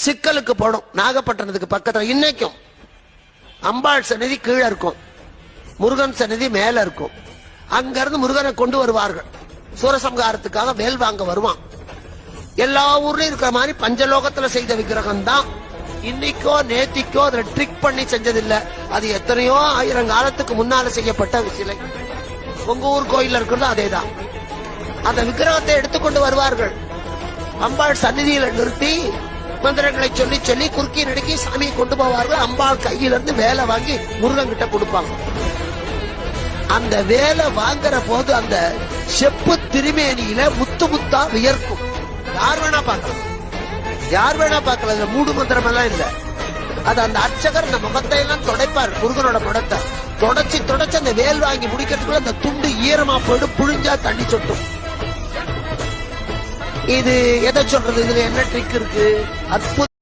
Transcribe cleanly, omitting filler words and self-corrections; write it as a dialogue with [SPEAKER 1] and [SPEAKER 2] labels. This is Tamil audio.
[SPEAKER 1] சிக்கலுக்கு போடும். நாகப்பட்டினத்துக்கு பக்கத்துல இன்னைக்கும் அம்பாள் சன்னதி கீழே இருக்கும், முருகன் சன்னதி மேல இருக்கும். அங்க இருந்து முருகனை கொண்டு வருவார்கள். சூரசம்ஹாரத்துக்காக வேல் வாங்க வருவான். எல்லா ஊர்லயும் இருக்கிற மாதிரி பஞ்சலோகத்துல செய்த விக்கிரகம் தான். இன்னைக்கோ நேத்திக்கோ அதுல ட்ரிக் பண்ணி செஞ்சதில்லை. அது எத்தனையோ 1000 காலத்துக்கு முன்னால செய்யப்பட்ட சிலை. உங்க ஊர் கோயில்ல இருக்கிறது அதேதான். அந்த விக்கிரகத்தை எடுத்துக்கொண்டு வருவார்கள். அம்பாள் சந்நிதியில நிறுத்தி மந்திரங்களை சொல்லி சொல்லி குறுக்கி நடுக்கி சாமியை கொண்டு போவார்கள். அம்பாள் கையிலிருந்து வேலை வாங்கி முருகன் கிட்ட கொடுப்பாங்க. அந்த வேலை வாங்குற போது அந்த செப்பு திருமேனியில முத்து முத்தா வியர்க்கும். யார் வேணா பார்க்கலாம், யார் வேணா பார்க்கலாம். மூடு மந்திரம் எல்லாம் இல்ல. அது அந்த அர்ச்சகர் அந்த முகத்தை எல்லாம் துடைப்பார். முருகனோட முகத்தை தொடச்சி தொடச்சு அந்த வேல் வாங்கி முடிக்கிறதுக்குள்ள அந்த துண்டு ஈரமா போயிடு, புழிஞ்சா தண்ணி சொட்டும். இது எதை சொல்றது? இதுல என்ன ட்ரிக் இருக்கு? அற்புதம்.